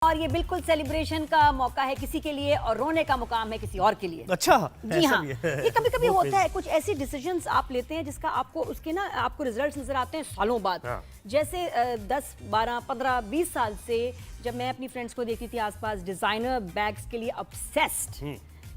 और ये बिल्कुल सेलिब्रेशन का मौका है किसी के लिए और रोने का मुकाम है किसी और के लिए। अच्छा, जी हाँ, ये कभी कभी वो होता है, कुछ ऐसी डिसीजंस आप लेते हैं जिसका आपको उसके ना आपको रिजल्ट्स नजर आते हैं सालों बाद। हाँ। जैसे 10, 12, 15, 20 साल से जब मैं अपनी फ्रेंड्स को देखती थी आसपास डिजाइनर बैग्स के लिए ऑब्सेस्ड,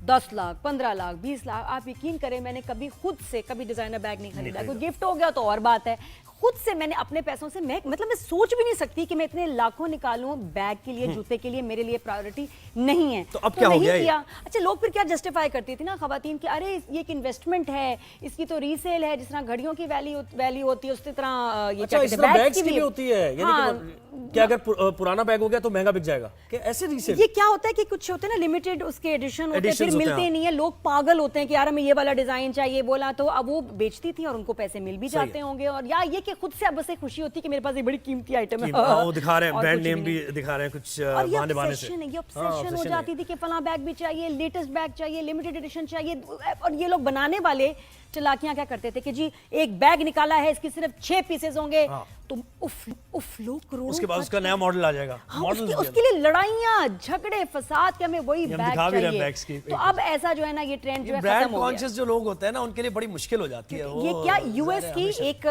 10 लाख, 15 लाख, 20 लाख, आप यकीन करें मैंने कभी खुद से कभी डिजाइनर बैग नहीं खरीदा। कोई गिफ्ट हो गया तो और बात है, खुद से मैंने अपने पैसों से मैं सोच भी नहीं सकती कि मैं इतने लाखों निकालूं बैग के लिए, जूते के लिए, मेरे लिए प्रायोरिटी नहीं है। तो अब क्या हो गया किया। अच्छा, लोग फिर क्या जस्टिफाई करती थी ना खवातीन कि अरे ये एक इन्वेस्टमेंट है, इसकी तो रीसेल है, जिस तरह घड़ियों की वैल्यू होती है उसी तरह ये अच्छा, इस तरह बैग्स की भी होती है। यानी कि अगर पुराना बैग हो गया तो महंगा बिक जाएगा क्या? ऐसे रीसेल ये क्या होता है कि कुछ होते हैं ना लिमिटेड उसके एडिशन होते हैं, फिर मिलते नहीं है, लोग पागल होते हैं कि यार हमें ये वाला डिजाइन चाहिए, बोला तो अब वो बेचती थी और उनको पैसे मिल भी जाते होंगे। और या ये कि खुद से अब बस एक खुशी होती है कि मेरे पास एक बड़ी कीमती आइटम है, वो दिखा रहे हैं, ब्रांड नेम भी दिखा रहे हैं कुछ बहाने बहाने से। ये ऑब्सेशन हो जाती थी कि फला बैग भी चाहिए, लेटेस्ट बैग चाहिए, लिमिटेड एडिशन चाहिए। और ये लोग बनाने वाले चलाकियां क्या करते थे कि जी एक बैग निकाला है, इसकी सिर्फ 6 पीसेस होंगे, तो उफ लोग करोड़ों, उसके बाद उसका नया मॉडल आ जाएगा। उसके लिए लड़ाइयां, झगड़े, फसाद के हमें वही बैग चाहिए। तो अब ऐसा जो है ना ये ट्रेंड जो है ब्रांड कॉन्शियस जो लोग होते हैं ना उनके लिए बड़ी मुश्किल हो जाती है। ये क्या यूएस की एक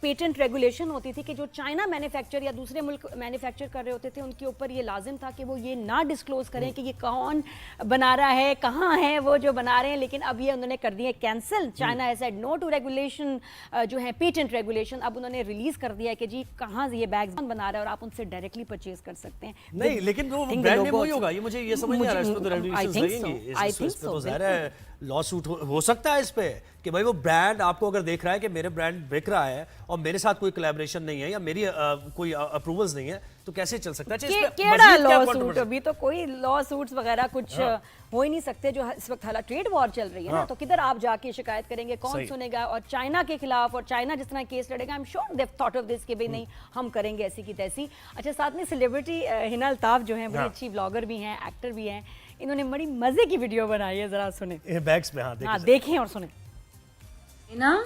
पेटेंट रेगुलेशन होती थी कि जो चाइना मैन्युफैक्चर या दूसरे मुल्क मैन्युफैक्चर कर रहे होते थे उनके ऊपर ये लाजिम था कि वो ये ना डिस्क्लोज करें कि ये कौन बना रहा है, कहाँ है वो जो बना रहे हैं। लेकिन अब ये उन्होंने कर दिए cancel. China has said no to regulation, जो है पेटेंट रेगुलेशन। अब उन्होंने रिलीज कर दिया है कि जी कहाँ ये बैग्स बना रहा है और आप उनसे डायरेक्टली परचेज कर सकते हैं। नहीं, लेकिन वो ब्रांड नेम वही होगा, ये मुझे ये समझ नहीं आ रहा है। इसमें तो रेगुलेशंस लगेंगी, इस पे तो ज़ाहिर है लॉ सूट हो सकता है इस पे कि भाई वो ब्रांड आपको अगर देख रहा है कि मेरे ब्रांड बिक रहा है और मेरे साथ कोई कोलैबोरेशन नहीं है या मेरी कोई अप्रूवल्स नहीं है तो कैसे चल सकता है? केड़ा लॉ सूट? अभी तो कोई लॉ सूट्स वगैरह कुछ हो ही नहीं सकते। जो इस वक्त हालांकि ट्रेड वॉर चल रही है ना, तो किधर आप जाके शिकायत करेंगे, कौन सुनेगा? और चाइना के खिलाफ, और चाइना जिस तरह केस लड़ेगा, I am sure they have thought of this कि भाई नहीं हम करेंगे ऐसी की तैसी। अच्छा, साथ में सेलिब्रिटी हिना अल्ताफ जो है, बड़ी अच्छी ब्लॉगर भी हैं, एक्टर भी हैं, इन्होंने बड़ी मजे की वीडियो बनाई है, जरा सुने। बैग्स पे देखें और सुने ना।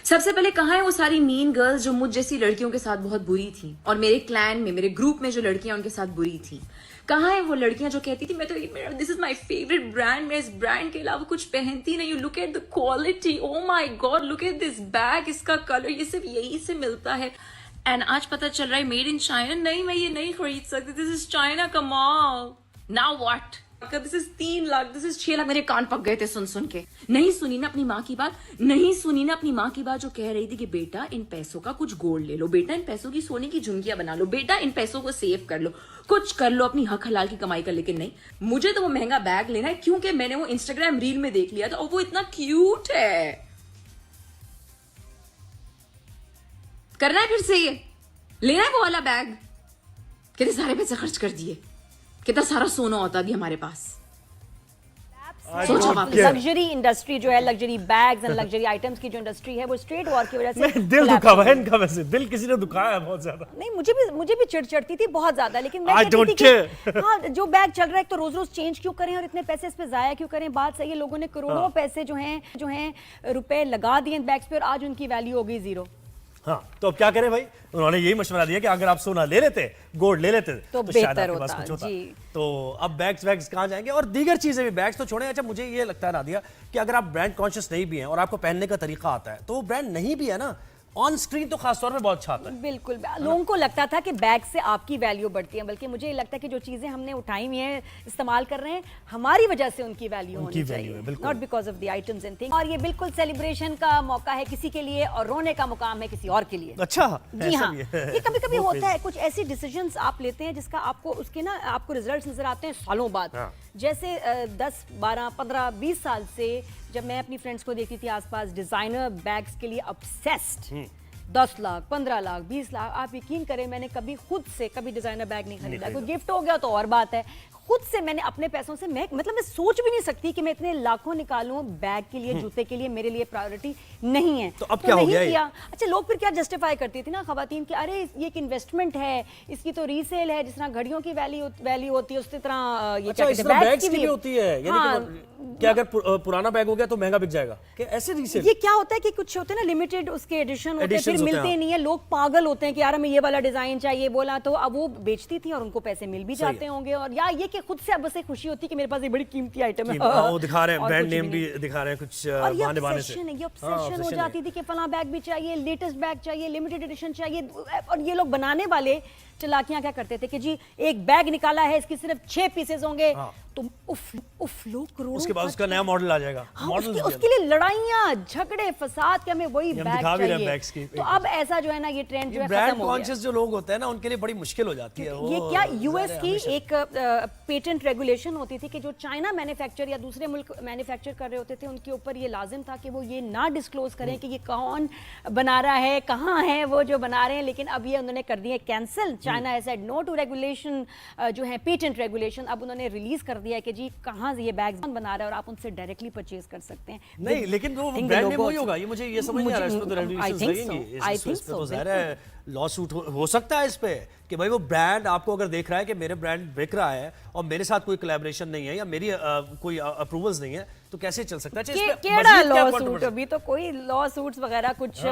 सबसे पहले कहाँ है वो सारी मीन गर्ल्स जो मुझ जैसी लड़कियों के साथ बहुत बुरी थी, और मेरे क्लैन में, मेरे ग्रुप में जो लड़कियां उनके साथ बुरी थी? कहाँ है वो लड़कियां जो कहती थी मैं तो this is my favourite brand, मैं इस ब्रांड के अलावा कुछ पहनती नहीं, you look at the quality, oh my God look at this bag, इसका कलर, ये सिर्फ यही से मिलता है। एंड आज पता चल रहा है मेड इन चाइना। नहीं, मैं ये नहीं खरीद सकती, दिस इज चाइना, कमाल। Now what? This is 3 lakh, this is 6 lakh. मेरे कान पक गए थे सुन सुन के। नहीं सुनी ना अपनी माँ की बात, नहीं सुनी ना अपनी माँ की बात जो कह रही थी कि बेटा इन पैसों का कुछ गोल्ड ले लो, बेटा इन पैसों की सोने की झुमकियां बना लो, बेटा इन पैसों को सेव कर लो, कुछ कर लो अपनी हक हलाल की कमाई कर। लेकिन नहीं, मुझे तो वो महंगा बैग लेना है क्योंकि मैंने वो इंस्टाग्राम रील में देख लिया था और वो इतना क्यूट है। करना है फिर से ये लेना है वो वाला बैग। कितने सारे पैसे खर्च कर दिए, कितना सारा सोना होता अभी हमारे पास। लग्जरी इंडस्ट्री जो है, luxury bags and luxury items की जो इंडस्ट्री है वो स्ट्रेट वॉर की वजह से दिल दुखा हुआ है इनका। वैसे दिल किसी ने दुखाया है बहुत ज्यादा। नहीं, मुझे भी चिढ़ चढ़ती थी बहुत ज्यादा, लेकिन मैं कहती थी कि हाँ जो बैग चल रहा है तो रोज रोज चेंज क्यों करें और इतने पैसे इस पे जाया क्यों करें। बात सही है, लोगों ने करोड़ों पैसे जो हैं रुपए लगा दिए बैग्स पे और आज उनकी वैल्यू हो गई 0। हाँ, तो अब क्या करें भाई? उन्होंने यही मशवरा दिया कि अगर आप सोना ले लेते, गोल्ड ले लेते तो शायद आपके पास कुछ होता। तो अब बैग्स कहाँ जाएंगे? और दीगर चीजें भी, बैग्स तो छोड़े। अच्छा, मुझे ये लगता है नादिया कि अगर आप ब्रांड कॉन्शियस नहीं भी हैं और आपको पहनने का तरीका आता है तो वो ब्रांड नहीं भी है ना, ऑन स्क्रीन तो खासतौर पे बहुत अच्छा आता है। बिल्कुल, लोगों को लगता था कि बैग से आपकी वैल्यू बढ़ती है, बल्कि मुझे लगता है कि जो चीजें हमने उठाई हुई हैं, इस्तेमाल कर रहे हैं, हमारी वजह से उनकी वैल्यू होनी चाहिए, not because of the items and things. और ये बिल्कुल सेलिब्रेशन का मौका है किसी के लिए और रोने का मुकाम है किसी और के लिए। अच्छा, जी हाँ, ये कभी कभी होता है, कुछ ऐसी डिसीजंस आप लेते हैं जिसका आपको उसके ना आपको रिजल्ट्स नजर आते हैं सालों बाद। जैसे 10, 12, 15, 20 साल से जब मैं अपनी फ्रेंड्स को देखती थी आसपास डिजाइनर बैग्स के लिए ऑब्सेस्ड, 10 लाख, 15 लाख, 20 लाख, आप यकीन करें मैंने कभी खुद से कभी डिजाइनर बैग नहीं खरीदा। कोई गिफ्ट हो गया तो और बात है, खुद से मैंने अपने पैसों से मैं सोच भी नहीं सकती कि मैं इतने लाखों निकालूं बैग के लिए, जूते के लिए, मेरे लिए प्रायोरिटी नहीं है। तो अब क्या हो गया ये? अच्छा, लोग फिर क्या जस्टिफाई करती थी ना खवातीन कि अरे ये एक इन्वेस्टमेंट है, इसकी तो रीसेल है, जिस तरह घड़ियों की वैल्यू होती है उसी तरह ये अच्छा, क्या इस कहते तरह हैं, बैग्स की भी होती है, यानी कि क्या अगर पुराना बैग हो गया तो महंगा बिक जाएगा क्या, ऐसे रीसेल? ये क्या होता है कि कुछ होते हैं ना लिमिटेड उसके एडिशन होते हैं, फिर मिलते नहीं है, लोग पागल होते हैं कि यार हमें ये वाला डिजाइन चाहिए, बोला तो अब वो बेचती थी और उनको पैसे मिल भी जाते होंगे, और या ये कि खुद से अब बस एक खुशी होती है कि मेरे पास एक बड़ी कीमती आइटम है, वो दिखा रहे हैं, ब्रांड नेम भी दिखा रहे हैं कुछ बहाने से। ये ऑब्सेशन हो जाती थी कि फला बैग भी चाहिए, लेटेस्ट बैग चाहिए, लिमिटेड एडिशन चाहिए, और ये लोग बनाने वाले चलाकियां क्या करते थे कि जी एक बैग निकाला है, इसकी सिर्फ 6 पीसेस होंगे, तो उफ लोग करोड़ों, उसके बाद उसका नया मॉडल आ जाएगा, उसके लिए लड़ाइयां झगड़े फसाद के हमें वही बैग चाहिए। की। तो अब ऐसा जो है ना ये ट्रेंड जो है ब्रांड खत्म हो गया। कॉन्शियस जो लोग होते हैं ना उनके लिए बड़ी मुश्किल हो जाती है। ये क्या यूएस की एक पेटेंट रेगुलेशन होती थी कि जो चाइना मैन्युफैक्चर या दूसरे मुल्क मैन्युफैक्चर कर रहे होते थे उनके ऊपर ये लाजिम था कि वो ये ना डिस्क्लोज करें कि ये कौन बना रहा है, कहाँ है वो जो बना रहे हैं, लेकिन अब ये उन्होंने कर दिया cancel. China has said no to regulation, जो है पेटेंट रेगुलेशन, अब उन्होंने रिलीज कर दिया है कि जी कहाँ ये बैग्स बना रहा है और आप उनसे डायरेक्टली परचेज कर सकते हैं। नहीं, लेकिन वो ब्रांड नेम वही होगा, ये मुझे ये समझ नहीं आ रहा है, इसमें तो रेगुलेशंस लगेंगी, इस पे तो ज़ाहिर है लॉ सूट हो सकता है इस पे कि भाई वो ब्रांड आपको अगर देख रहा है कि मेरे ब्रांड बिक रहा है और मेरे साथ कोई कोलैबोरेशन नहीं है या मेरी कोई अप्रूवल्स नहीं है, तो कैसे चल सकता है? केड़ा लॉ सूट, अभी तो कोई लॉ सूट्स वगैरह कुछ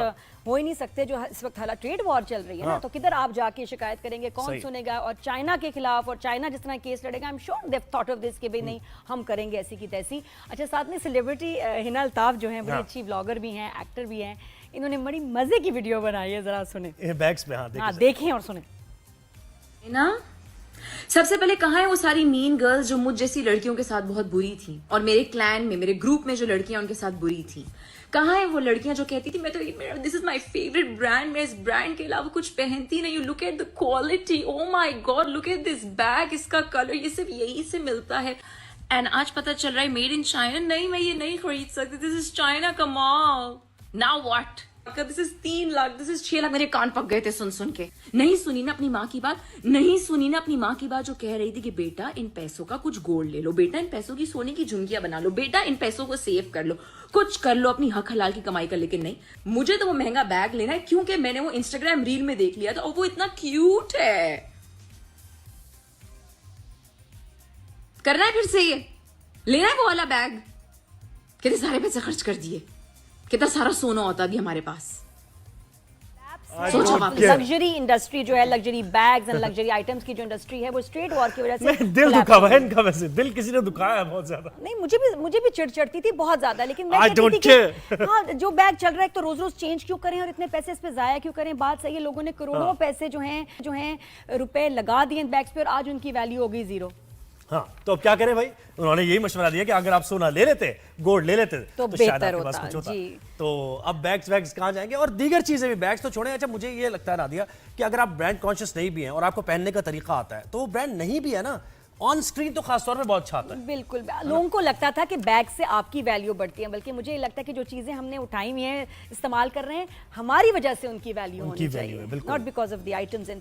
हो ही नहीं सकते, जो इस वक्त हालांकि ट्रेड वॉर चल रही है ना, तो किधर आप जाके शिकायत करेंगे, कौन सुनेगा? और चाइना के खिलाफ, और चाइना जिस तरह केस लड़ेगा, I am sure they thought of this कि भाई नहीं हम करेंगे ऐसी की तैसी। अच्छा, साथ में सेलिब्रिटी हिना अल्ताफ जो है, बड़ी अच्छी ब्लॉगर भी हैं, एक्टर भी हैं, इन्होंने बड़ी मजे की वीडियो बनाई है, जरा सुने बैग्स पे। हाँ, देखें और सुने ना। सबसे पहले कहाँ है वो सारी मीन गर्ल्स जो मुझ जैसी लड़कियों के साथ बहुत बुरी थी, और मेरे क्लैन में, मेरे ग्रुप में जो लड़कियां उनके साथ बुरी थी? कहाँ है वो लड़कियां जो कहती थी मैं तो this is my favourite brand, मैं इस ब्रांड के अलावा कुछ पहनती नहीं हूँ, look at the quality, oh my God look at this bag, इसका कलर, ये सिर्फ यही से मिलता है, एंड आज पता चल रहा है मेड इन चाइना। नहीं, मैं ये नहीं खरीद सकती, दिस इज चाइना का माल, now what? This is 3 lakh, this is 6 lakh. मेरे कान पक गए थे सुन के। नहीं सुनी ना अपनी माँ की बात, नहीं सुनी ना अपनी माँ की बात जो कह रही थी कि बेटा इन पैसों का कुछ गोल्ड ले लो, बेटा इन पैसों की सोने की झुमकियां बना लो, बेटा इन पैसों को सेव कर लो, कुछ कर लो अपनी हक हलाल की कमाई कर। लेकिन नहीं, मुझे तो वो महंगा बैग लेना है क्योंकि मैंने वो इंस्टाग्राम रील में देख लिया था और वो इतना क्यूट है। करना है फिर से, ये लेना है वो वाला बैग। कितने सारे पैसे खर्च कर दिए, कितना सारा सोना होता भी हमारे पास। लग्जरी इंडस्ट्री जो है, luxury bags and luxury items की जो इंडस्ट्री है, वो स्ट्रेट वॉर की वजह से दिल दुखा हुआ है इनका। वैसे दिल किसी ने दुखाया है बहुत ज्यादा। नहीं, मुझे भी चिढ़ चढ़ती थी बहुत ज्यादा, लेकिन मैं कहती थी कि हाँ, जो बैग चल रहा है तो रोज रोज चेंज क्यों करें और इतने पैसे इस पे जाया क्यों करें? बात सही है, लोगों ने करोड़ों पैसे जो हैं रुपए लगा दिए बैग्स पे और आज उनकी वैल्यू हो गई 0। हाँ, तो अब क्या करें भाई? उन्होंने यही मशवरा दिया कि अगर आप सोना ले लेते, गोल्ड ले लेते तो शायद आपके पास कुछ होता। तो अब बैग्स कहाँ जाएंगे? और दीगर चीजें भी, बैग्स तो छोड़ें। अच्छा, मुझे ये लगता है नादिया कि अगर आप ब्रांड कॉन्शियस नहीं भी हैं और आपको पहनने का तरीका आता है, तो वो ब्रांड नहीं भी है ना, ऑन स्क्रीन तो खासतौर पे बहुत अच्छा आता है। बिल्कुल, लोगों को लगता था कि बैग से आपकी वैल्यू बढ़ती है, बल्कि मुझे लगता है कि जो चीजें हमने उठाई हुई हैं, इस्तेमाल कर रहे हैं, हमारी वजह से उनकी वैल्यू होनी चाहिए, not because of the items and